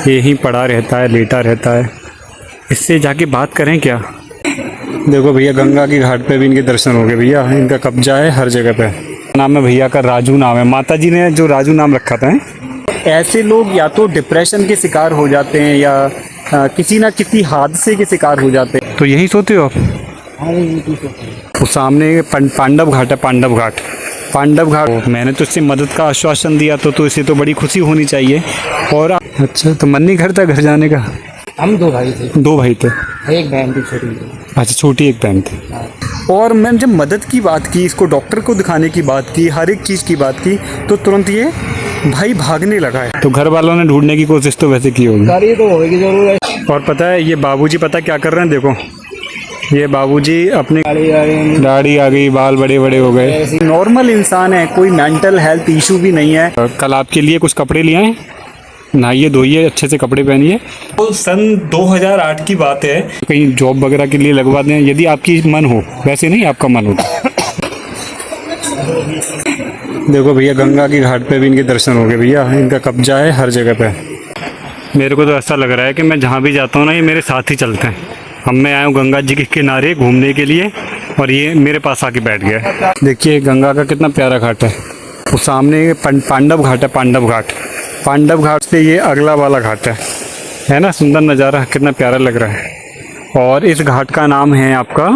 यहीं पड़ा रहता है, लेटा रहता है। इससे जाके बात करें क्या। देखो भैया, गंगा की घाट पे भी इनके दर्शन हो गए भैया। इनका कब्जा है हर जगह पे। नाम है भैया का राजू नाम है, माता जी ने जो राजू नाम रखा था। ऐसे लोग या तो डिप्रेशन के शिकार हो जाते हैं या किसी ना किसी हादसे के शिकार हो जाते हैं। तो यही सोते हो आप? हाँ, वो सामने पांडव घाट है, पांडव घाट। पांडव घाट मैंने तो इससे मदद का आश्वासन दिया तो इसे तो बड़ी खुशी होनी चाहिए। और अच्छा, तो मन नहीं करता घर जाने का? हम दो भाई थे। दो भाई थे, एक बहन थी छोटी। अच्छा, छोटी एक बहन थी। और मैंने जब मदद की बात की, इसको डॉक्टर को दिखाने की बात की, हर एक चीज़ की बात की, तो तुरंत ये भाई भागने लगा है। तो घर वालों ने ढूंढने की कोशिश तो वैसे की होगी, ये तो होगी जरूर। और पता है ये बाबूजी पता क्या कर रहे हैं? देखो ये बाबूजी अपनी दाढ़ी आ गई, बाल बड़े बड़े हो गए। नॉर्मल इंसान है, कोई मेंटल हेल्थ इशू भी नहीं है। कल आपके लिए कुछ कपड़े लिए हैं, नहाइए धोइए, अच्छे से कपड़े पहनिए। तो सन 2008 की बात है, कहीं जॉब वगैरह के लिए लगवा दें यदि आपकी मन हो, वैसे नहीं आपका मन हो। देखो भैया, गंगा की घाट पे भी इनके दर्शन हो गए भैया। इनका कब्जा है हर जगह पे। मेरे को तो ऐसा लग रहा है कि मैं जहाँ भी जाता हूँ ना, ये मेरे साथ ही चलते हैं। अब मैं आया हूँ गंगा जी के किनारे घूमने के लिए और ये मेरे पास आके बैठ गया। देखिए गंगा का कितना प्यारा घाट है। वो सामने पांडव घाट है, पांडव घाट। पांडव घाट से ये अगला वाला घाट है ना। सुंदर नज़ारा, कितना प्यारा लग रहा है। और इस घाट का नाम है आपका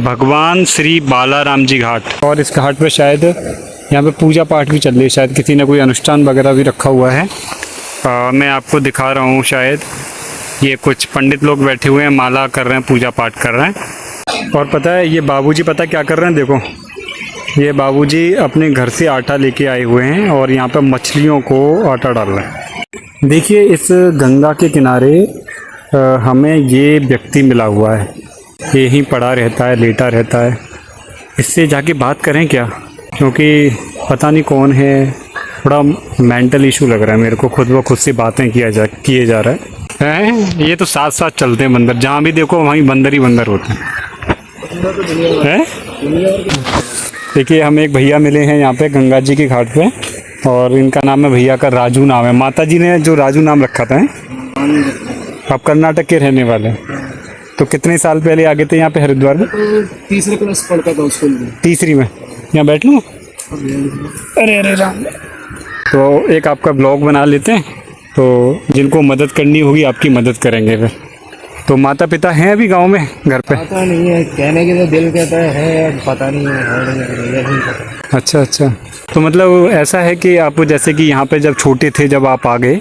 भगवान श्री बालाराम जी घाट। और इस घाट पे शायद यहाँ पे पूजा पाठ भी चल रही है, शायद किसी ने कोई अनुष्ठान वगैरह भी रखा हुआ है। मैं आपको दिखा रहा हूँ, शायद ये कुछ पंडित लोग बैठे हुए हैं, माला कर रहे हैं, पूजा पाठ कर रहे हैं। और पता है ये बाबूजी पता क्या कर रहे हैं? देखो ये बाबूजी अपने घर से आटा लेके आए हुए हैं और यहाँ पे मछलियों को आटा डाल रहे हैं। देखिए इस गंगा के किनारे हमें ये व्यक्ति मिला हुआ है, यहीं पड़ा रहता है, लेटा रहता है। इससे जाके बात करें क्या, क्योंकि पता नहीं कौन है। थोड़ा मेंटल इशू लग रहा है मेरे को, खुद ब खुद से बातें किए जा रहा है। ये तो साथ साथ चलते हैं बंदर, जहाँ भी देखो वहीं बंदर ही बंदर होते हैं। देखिए हमें एक भैया मिले हैं यहाँ पे गंगा जी के घाट पे, और इनका नाम है भैया का राजू नाम है, माता जी ने जो राजू नाम रखा था। आप कर्नाटक के रहने वाले, तो कितने साल पहले आ गए थे यहाँ पे हरिद्वार में? तीसरे क्लास पढ़ता था स्कूल में। तीसरी में? यहाँ बैठ लूँ? अरे अरे राम। तो एक आपका ब्लॉग बना लेते हैं, तो जिनको मदद करनी होगी आपकी मदद करेंगे फिर। तो माता पिता हैं अभी गांव में घर पे? पता नहीं है, कहने के तो दिल कहता है, पता नहीं है। अच्छा अच्छा, तो मतलब ऐसा है कि आप जैसे कि यहाँ पे जब छोटे थे, जब आप आ गए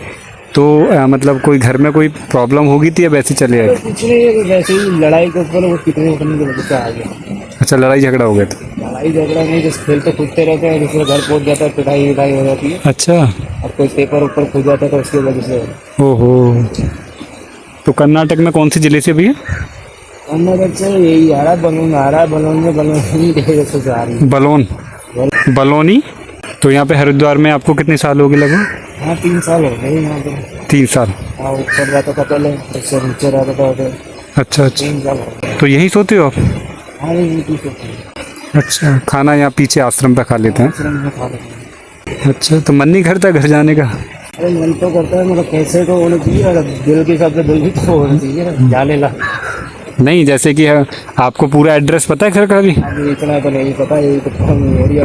तो मतलब कोई घर में कोई प्रॉब्लम होगी थी या वैसे चले आए? कुछ नहीं, वैसे ही लड़ाई के ऊपर वो कितने करने की वजह से आ गया। अच्छा, लड़ाई झगड़ा हो गया था? लड़ाई झगड़ा नहीं, जैसे खेलते कूदते रहते हैं, दूसरे घर पहुँच जाता है, पिटाई विटाई हो जाती है। अच्छा, और कोई पेपर ऊपर खो जाता है तो उसकी वजह से। ओहो। तो कर्नाटक में कौन से जिले से भैया? कर्नाटक से यही आ रहा है, बलून आ रहा है। बलून में से जा रही है। बलौनी। तो यहाँ पे हरिद्वार में आपको कितने साल हो गए लगभग? हाँ 3 साल हो गए यहाँ पे। 3 साल? हाँ, ऊपर रहता था पहले, उससे नीचे रहता था उधर। अच्छा अच्छा, 3 साल हो गए। तो यहीं सोते हो आप? हाँ, यही ठीक है। अच्छा, खाना यहाँ पीछे आश्रम पे खा लेते हैं? आश्रम में खा लेते हैं। अच्छा, तो मन नहीं करता घर जाने का? अरे मन तो करता है, मतलब कैसे तो होना चाहिए, दिल के हिसाब से दिल भी तो होना चाहिए जाने ला। नहीं, जैसे कि आपको पूरा एड्रेस पता है घर का भी? अभी इतना तो नहीं पता, यही तो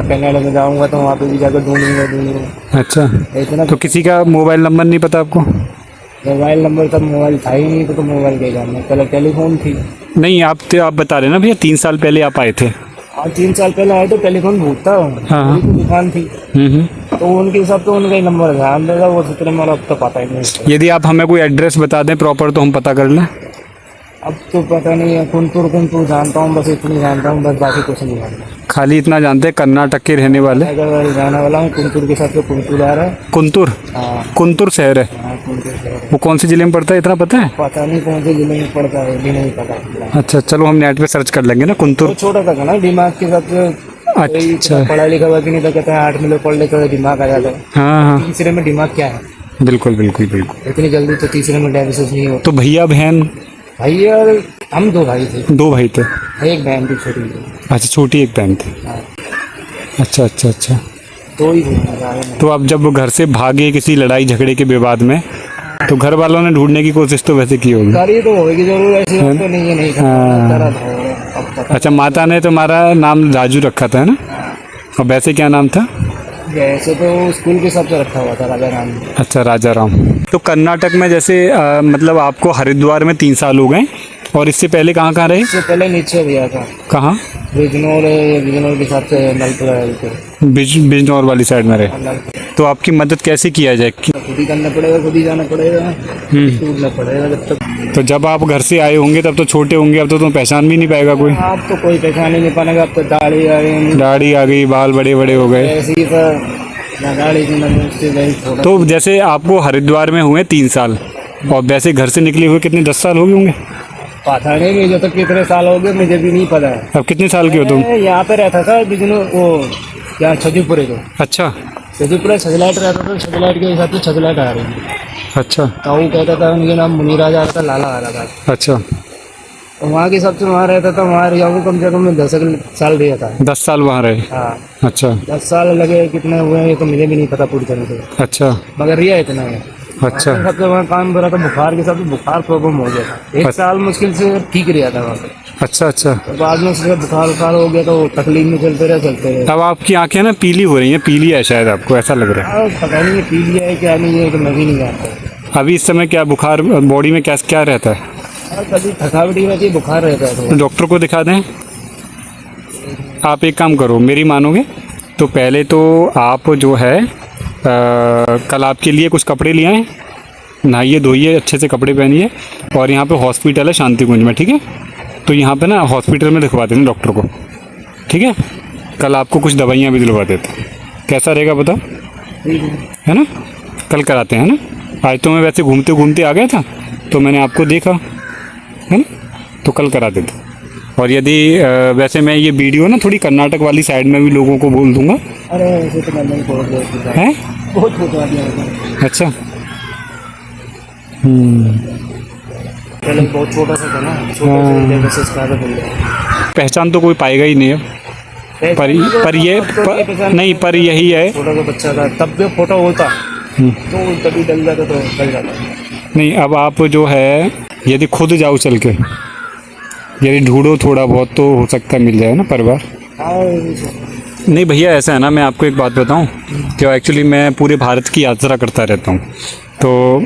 कनाडा में जाऊँगा तो वहाँ पे भी जाकर ढूंढूंगा। अच्छा, इतना तो किसी का मोबाइल नंबर नहीं पता आपको? मोबाइल नंबर तब मोबाइल था ही नहीं, तो मोबाइल के जानना, पहले टेलीफोन थी। नहीं, आप बता रहे ना भैया 3 साल पहले आप आए थे। हाँ 3 साल पहले आए तो टेलीफोन भूखता हाँ। दुकान थी, तो उनके हिसाब तो उनका ही नंबर ध्यान देगा, वो सूत्र मेरा अब तो पता ही नहीं। यदि आप हमें कोई एड्रेस बता दें प्रॉपर तो हम पता कर लें। अब तो पता नहीं है, कुंतुर जानता हूँ, बस इतनी जानता हूँ, बस बाकी कुछ नहीं जानता। खाली इतना जानते हैं कर्नाटक के रहने वाले? अगर जाने वाला हूँ कुंतुर के साथ, तो कुंतुर आ रहा है। कुंतुर? हाँ, कुंतुर शहर है? हाँ कुंतुर शहर। वो कौन से जिले में पड़ता है, इतना पता है? पता नहीं कौन से जिले में पड़ता है, भी नहीं पता। अच्छा, चलो हम नेट पे सर्च कर लेंगे ना। कुंतुर तो छोटा था ना, दिमाग के साथ अच्छा, पढ़ा लिखा हुआ कि नहीं, तो कहते हैं 8 में पढ़ लेते दिमाग आ जाता है। हाँ हाँ, तीसरे में दिमाग क्या है? बिल्कुल बिल्कुल बिल्कुल। इतनी जल्दी तो तीसरे में डायलिसिस नहीं होता। तो भैया बहन? भैया हम 2 भाई थे। 2 भाई थे? एक बहन थी छोटी। अच्छा, छोटी एक बहन थी। हाँ। अच्छा अच्छा अच्छा, 2 ही थे। तो आप जब घर से भागे किसी लड़ाई झगड़े के विवाद में, तो घर वालों ने ढूंढने की कोशिश तो वैसे की होगी। गाड़ी तो होगी जरूर, ऐसी बात तो नहीं है, नहीं था। अब पता अच्छा, माता ने तुम्हारा नाम राजू रखा था, है ना? और वैसे क्या नाम था? वैसे तो स्कूल के हिसाब से रखा हुआ था राजा राम। अच्छा, राजा राम। तो कर्नाटक में जैसे मतलब आपको हरिद्वार में 3 साल हो गए, और इससे पहले कहाँ कहाँ रहे? इससे पहले नीचे दिया था, कहाँ? बिजनौर के हिसाब से नलपुरा बिजनौर वाली साइड में रहे। तो आपकी मदद कैसे किया जाए? खुद ही करना पड़ेगा, खुद ही जाना पड़ेगा, टूटना पड़ेगा जब तक। तो जब आप घर से आए होंगे तब तो छोटे होंगे, अब तो तुम्हें पहचान भी नहीं पाएगा कोई। आप तो कोई पहचान ही नहीं पाएगा, अब तो दाढ़ी आ गई, बाल बड़े बड़े हो गए। ऐसे ही था, ना दाढ़ी थी ना मुझसे वही छोटा। तो जैसे आपको हरिद्वार में हुए 3 साल, और वैसे घर से निकले हुए कितने 10 साल हो गए होंगे? पता नहीं मुझे तो कितने साल हो गए, मुझे भी नहीं पता है। अब कितने साल के हो तुम? मैं यहाँ पे रहता था बिजनौर, वो यहाँ छजूपुरे को। अच्छा छजूपुरे छजलाइट रहता था, छजलाइट के हिसाब से छजलाइट आ रही थी। अच्छा ताऊ कहता था, उनके नाम मुनीराज आ रहा था, लाला आ रहा था। अच्छा। तो वहाँ के हिसाब से वहाँ रहता था, वहाँ रिया को कम से कम 10 साल दिया था। 10 साल वहाँ रहे? हाँ, अच्छा 10 साल लगे, कितने हुए हैं ये तो मुझे भी नहीं पता पूरी तरह से, अच्छा मगर रिया इतना है। अच्छा सबसे वहाँ काम करा था, बुखार के साथ बुखार प्रॉब्लम हो गया था, 1 साल मुश्किल से ठीक रहा था वहाँ पे। अच्छा अच्छा। तो बाद में उसके बुखार हो गया तो तकलीफ में चलते रहे। अब आपकी आंखें ना पीली हो रही हैं, पीली है शायद, आपको ऐसा लग रहा है। पता नहीं पी लिया है क्या नहीं है, तो मैं भी नहीं जानता। अभी इस समय क्या बुखार बॉडी में क्या क्या रहता है? और कभी थकावट ही रहती है, बुखार रहता है तो डॉक्टर को दिखा दें। आप एक काम करो, मेरी मानोगे तो पहले तो आप जो है कल आपके लिए कुछ कपड़े ले आएँ, नहाइए धोइए, अच्छे से कपड़े पहनिए, और यहाँ पे हॉस्पिटल है शांति कुंज में, ठीक है? तो यहाँ पे ना हॉस्पिटल में दिखवा देना डॉक्टर को, ठीक है? कल आपको कुछ दवाइयाँ भी दिलवा देते, कैसा रहेगा बताओ? है ना? कल कराते हैं ना? आज तो मैं वैसे घूमते घूमते आ गया था तो मैंने आपको देखा, है ना? तो कल करा देते। और यदि वैसे मैं ये वीडियो ना थोड़ी कर्नाटक वाली साइड में भी लोगों को बोल दूंगा। अरे ऐसे तो मैं नहीं बोल रहा है, बहुत छोटा आदमी। अच्छा पहले बहुत छोटा सा था ना, छोटे से स्टार्ट हो गया। पहचान तो कोई पाएगा ही नहीं है, नहीं, पर यही है, छोटा सा बच्चा था तब भी फोटो होता तो तभी डल जाता, तो डल जाता नहीं। अब आप जो है यदि खुद जाओ चल के, यदि ढूंढो थोड़ा बहुत तो हो सकता है मिल जाए ना परिवार। नहीं भैया, ऐसा है ना, मैं आपको एक बात बताऊं कि एक्चुअली मैं पूरे भारत की यात्रा करता रहता हूं, तो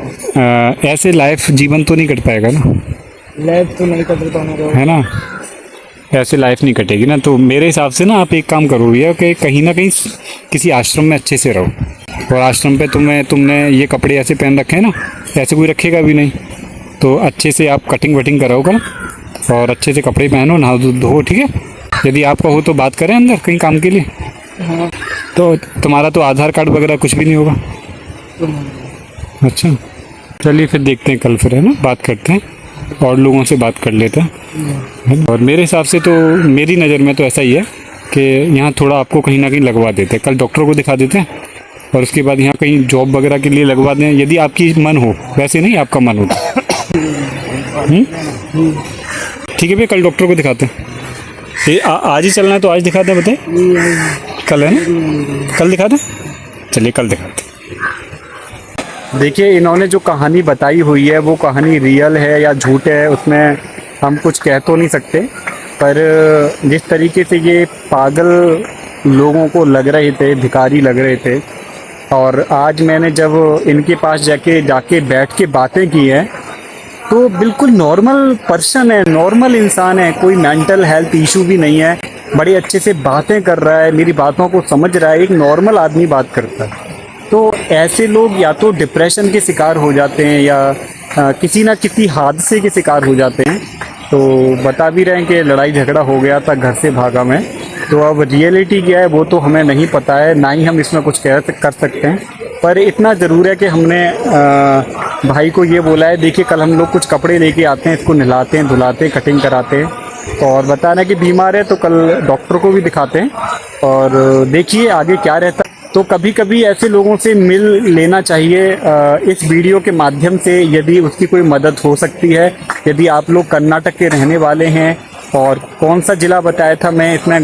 ऐसे लाइफ जीवन तो नहीं कट पाएगा ना, लाइफ तो नहीं कटता है ना? ऐसे लाइफ नहीं कटेगी ना। तो मेरे हिसाब से ना आप एक काम करो भैया कि कहीं ना कहीं किसी आश्रम में अच्छे से रहो, और आश्रम पे तुमने ये कपड़े ऐसे पहन रखे हैं ना, ऐसे कोई रखेगा भी नहीं, तो अच्छे से आप कटिंग वटिंग कराओ कल, और अच्छे से कपड़े पहनो, नहा धो, ठीक है? यदि आपका हो तो बात करें अंदर कहीं काम के लिए। हाँ। तो तुम्हारा तो आधार कार्ड वगैरह कुछ भी नहीं होगा? अच्छा चलिए फिर देखते हैं कल, फिर है ना बात करते हैं, और लोगों से बात कर लेते हैं। और मेरे हिसाब से तो, मेरी नज़र में तो ऐसा ही है कि यहाँ थोड़ा आपको कहीं ना कहीं लगवा देते हैं, कल डॉक्टर को दिखा देते हैं, और उसके बाद यहाँ कहीं जॉब वगैरह के लिए लगवा दें, यदि आपकी मन हो, वैसे नहीं आपका मन हो तो। ठीक है भैया, कल डॉक्टर को दिखाते हैं। ये आज ही चलना है तो आज दिखाते हैं, बताए कल है ना, कल दिखाते हैं। चलिए कल दिखाते हैं। देखिए, इन्होंने जो कहानी बताई हुई है वो कहानी रियल है या झूठ है, उसमें हम कुछ कह तो नहीं सकते, पर जिस तरीके से ये पागल लोगों को लग रहे थे, भिखारी लग रहे थे, और आज मैंने जब इनके पास जाके बैठ के बातें की हैं, तो बिल्कुल नॉर्मल पर्सन है, नॉर्मल इंसान है, कोई मेंटल हेल्थ इशू भी नहीं है, बड़े अच्छे से बातें कर रहा है, मेरी बातों को समझ रहा है, एक नॉर्मल आदमी बात करता है। तो ऐसे लोग या तो डिप्रेशन के शिकार हो जाते हैं या किसी ना किसी हादसे के शिकार हो जाते हैं। तो बता भी रहे हैं कि लड़ाई झगड़ा हो गया था, घर से भागा मैं, तो अब रियलिटी क्या है वो तो हमें नहीं पता है, ना ही हम इसमें कुछ कर सकते हैं। पर इतना ज़रूर है कि हमने भाई को ये बोला है, देखिए कल हम लोग कुछ कपड़े लेके आते हैं, इसको नहलाते हैं, धुलाते हैं, कटिंग कराते हैं, और बताना कि बीमार है तो कल डॉक्टर को भी दिखाते हैं, और देखिए आगे क्या रहता है। तो कभी कभी ऐसे लोगों से मिल लेना चाहिए इस वीडियो के माध्यम से, यदि उसकी कोई मदद हो सकती है। यदि आप लोग कर्नाटक के रहने वाले हैं और कौन सा ज़िला बताया था मैं इसमें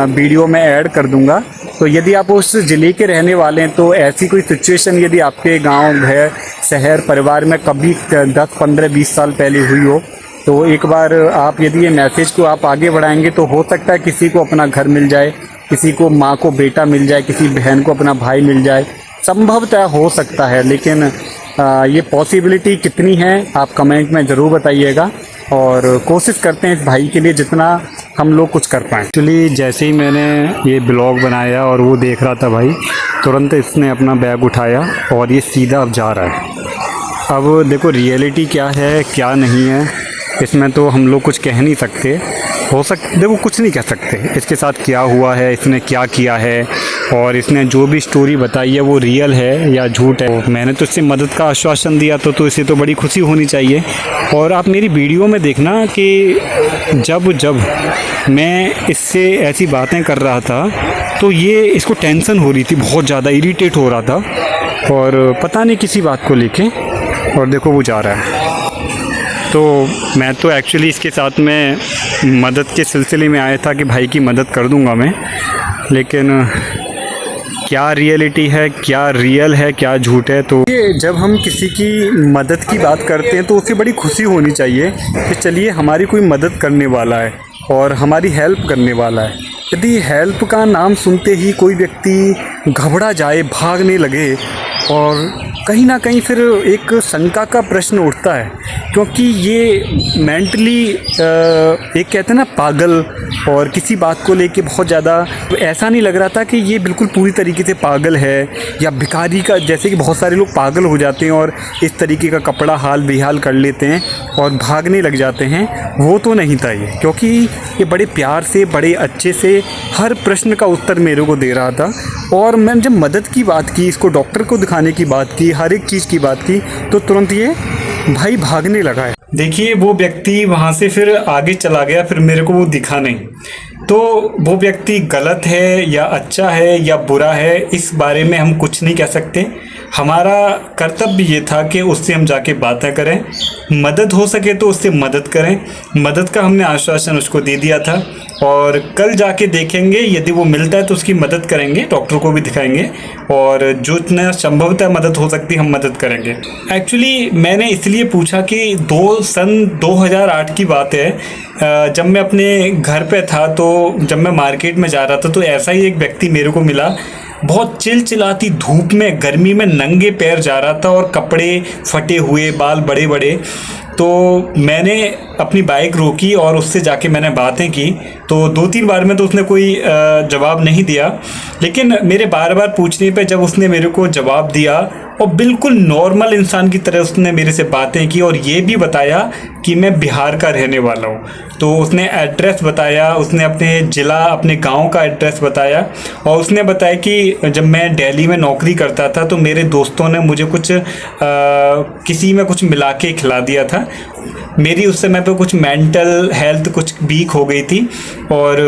वीडियो में ऐड कर दूंगा। तो यदि आप उस ज़िले के रहने वाले हैं तो ऐसी कोई सिचुएशन यदि आपके गांव, घर, शहर, परिवार में कभी 10, 15, 20 साल पहले हुई हो तो एक बार आप यदि ये मैसेज को आप आगे बढ़ाएंगे तो हो सकता है किसी को अपना घर मिल जाए, किसी को माँ को बेटा मिल जाए, किसी बहन को अपना भाई मिल जाए। संभवतः हो सकता है, लेकिन ये पॉसिबिलिटी कितनी है आप कमेंट में ज़रूर बताइएगा और कोशिश करते हैं इस भाई के लिए जितना हम लोग कुछ कर पाएँ। एक्चुअली जैसे ही मैंने ये ब्लॉग बनाया और वो देख रहा था भाई, तुरंत इसने अपना बैग उठाया और ये सीधा अब जा रहा है। अब देखो रियलिटी क्या है क्या नहीं है इसमें तो हम लोग कुछ कह नहीं सकते। देखो कुछ नहीं कह सकते इसके साथ क्या हुआ है, इसने क्या किया है और इसने जो भी स्टोरी बताई है वो रियल है या झूठ है। मैंने तो इससे मदद का आश्वासन दिया तो इसे तो बड़ी खुशी होनी चाहिए। और आप मेरी वीडियो में देखना कि जब जब मैं इससे ऐसी बातें कर रहा था तो ये इसको टेंशन हो रही थी, बहुत ज़्यादा इरिटेट हो रहा था और पता नहीं किसी बात को लेके। और देखो वो जा रहा है। तो मैं तो एक्चुअली इसके साथ में मदद के सिलसिले में आया था कि भाई की मदद कर दूंगा मैं, लेकिन क्या रियलिटी है, क्या रियल है, क्या झूठ है। तो ये जब हम किसी की मदद की बात करते हैं तो उसे बड़ी खुशी होनी चाहिए कि चलिए हमारी कोई मदद करने वाला है और हमारी हेल्प करने वाला है। यदि हेल्प का नाम सुनते ही कोई व्यक्ति घबरा जाए, भागने लगे और कहीं ना कहीं फिर एक शंका का प्रश्न उठता है, क्योंकि ये मेंटली एक कहते हैं ना पागल, और किसी बात को लेके बहुत ज़्यादा ऐसा नहीं लग रहा था कि ये बिल्कुल पूरी तरीके से पागल है या भिखारी का, जैसे कि बहुत सारे लोग पागल हो जाते हैं और इस तरीके का कपड़ा हाल बेहाल कर लेते हैं और भागने लग जाते हैं। वो तो नहीं था ये, क्योंकि ये बड़े प्यार से, बड़े अच्छे से हर प्रश्न का उत्तर मेरे को दे रहा था। और मैंने जब मदद की बात की, इसको डॉक्टर को दिखाने की बात की, हर एक चीज़ की बात की, तो तुरंत ये भाई भागने लगा है। देखिए वो व्यक्ति वहाँ से फिर आगे चला गया, फिर मेरे को वो दिखा नहीं। तो वो व्यक्ति गलत है या अच्छा है या बुरा है, इस बारे में हम कुछ नहीं कह सकते। हमारा कर्तव्य ये था कि उससे हम जाके बातें करें, मदद हो सके तो उससे मदद करें। मदद का हमने आश्वासन उसको दे दिया था और कल जाके देखेंगे, यदि वो मिलता है तो उसकी मदद करेंगे, डॉक्टर को भी दिखाएंगे और जो इतना संभवतः मदद हो सकती है हम मदद करेंगे। एक्चुअली मैंने इसलिए पूछा कि सन 2008 की बात है। जब मैं अपने घर पे था तो जब मैं मार्केट में जा रहा था तो ऐसा ही एक व्यक्ति मेरे को मिला, बहुत चिलचिलाती धूप में, गर्मी में नंगे पैर जा रहा था और कपड़े फटे हुए, बाल बड़े बड़े। तो मैंने अपनी बाइक रोकी और उससे जाके मैंने बातें की। तो 2-3 बार में तो उसने कोई जवाब नहीं दिया, लेकिन मेरे बार बार पूछने पे जब उसने मेरे को जवाब दिया और बिल्कुल नॉर्मल इंसान की तरह उसने मेरे से बातें की और ये भी बताया कि मैं बिहार का रहने वाला हूँ। तो उसने एड्रेस बताया, उसने अपने ज़िला, अपने गांव का एड्रेस बताया और उसने बताया कि जब मैं दिल्ली में नौकरी करता था तो मेरे दोस्तों ने मुझे कुछ किसी में कुछ मिला के खिला दिया था। मेरी उस समय पे कुछ मेंटल हेल्थ कुछ वीक हो गई थी और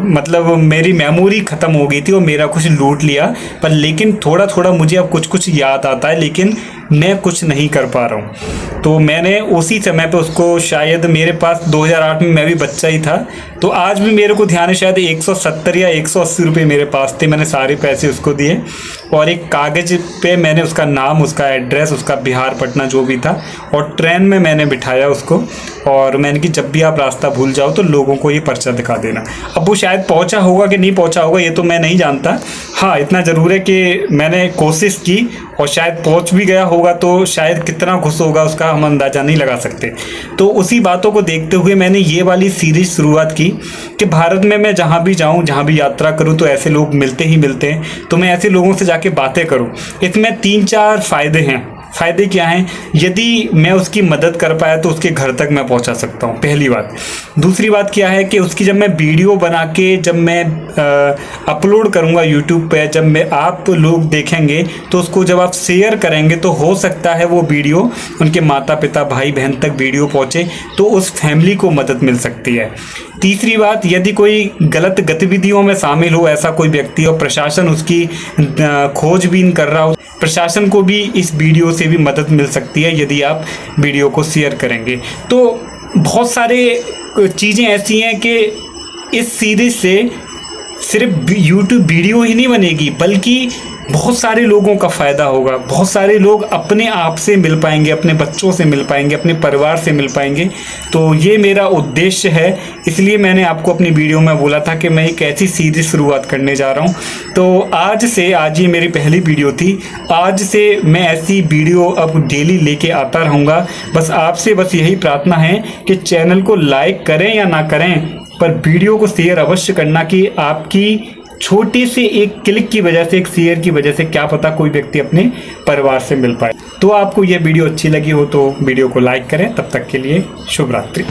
मतलब मेरी मेमोरी ख़त्म हो गई थी और मेरा कुछ लूट लिया, पर लेकिन थोड़ा थोड़ा मुझे अब कुछ कुछ याद आता है, लेकिन मैं कुछ नहीं कर पा रहा हूँ। तो मैंने उसी समय पे उसको, शायद मेरे पास 2008 में मैं भी बच्चा ही था, तो आज भी मेरे को ध्यान है शायद 170 या 180 रुपये मेरे पास थे। मैंने सारे पैसे उसको दिए और एक कागज़ पे मैंने उसका नाम, उसका एड्रेस, उसका बिहार पटना जो भी था, और ट्रेन में मैंने बिठाया उसको और मैंने कि जब भी आप रास्ता भूल जाओ तो लोगों को ये पर्चा दिखा देना। अब वो शायद पहुंचा होगा कि नहीं पहुंचा होगा ये तो मैं नहीं जानता। हाँ, इतना ज़रूर है कि मैंने कोशिश की और शायद पहुंच भी गया होगा, तो शायद कितना खुश होगा उसका हम अंदाज़ा नहीं लगा सकते। तो उसी बातों को देखते हुए मैंने ये वाली सीरीज शुरुआत की कि भारत में मैं जहाँ भी जाऊँ, जहाँ भी यात्रा करूँ तो ऐसे लोग मिलते ही मिलते हैं, तो मैं ऐसे लोगों से जाके बातें करूँ। इसमें 3-4 फ़ायदे हैं। फ़ायदे क्या हैं? यदि मैं उसकी मदद कर पाया तो उसके घर तक मैं पहुंचा सकता हूं, पहली बात। दूसरी बात क्या है कि उसकी जब मैं वीडियो बना के जब मैं अपलोड करूंगा यूट्यूब पे, जब मैं आप लोग देखेंगे तो उसको जब आप शेयर करेंगे तो हो सकता है वो वीडियो उनके माता पिता, भाई बहन तक वीडियो पहुंचे, तो उस फैमिली को मदद मिल सकती है। तीसरी बात, यदि कोई गलत गतिविधियों में शामिल हो ऐसा कोई व्यक्ति और प्रशासन उसकी खोजबीन कर रहा हो, प्रशासन को भी इस वीडियो से भी मदद मिल सकती है यदि आप वीडियो को शेयर करेंगे। तो बहुत सारे चीज़ें ऐसी हैं कि इस सीरीज से सिर्फ यूट्यूब वीडियो ही नहीं बनेगी, बल्कि बहुत सारे लोगों का फ़ायदा होगा। बहुत सारे लोग अपने आप से मिल पाएंगे, अपने बच्चों से मिल पाएंगे, अपने परिवार से मिल पाएंगे। तो ये मेरा उद्देश्य है, इसलिए मैंने आपको अपनी वीडियो में बोला था कि मैं एक ऐसी सीरीज शुरुआत करने जा रहा हूँ। तो आज ये मेरी पहली वीडियो थी। आज से मैं ऐसी वीडियो अब डेली लेके आता रहूँगा। बस आपसे बस यही प्रार्थना है कि चैनल को लाइक करें या ना करें, पर वीडियो को शेयर अवश्य करना, कि आपकी छोटी सी एक क्लिक की वजह से, एक शेयर की वजह से क्या पता कोई व्यक्ति अपने परिवार से मिल पाए। तो आपको यह वीडियो अच्छी लगी हो तो वीडियो को लाइक करें। तब तक के लिए शुभ रात्रि।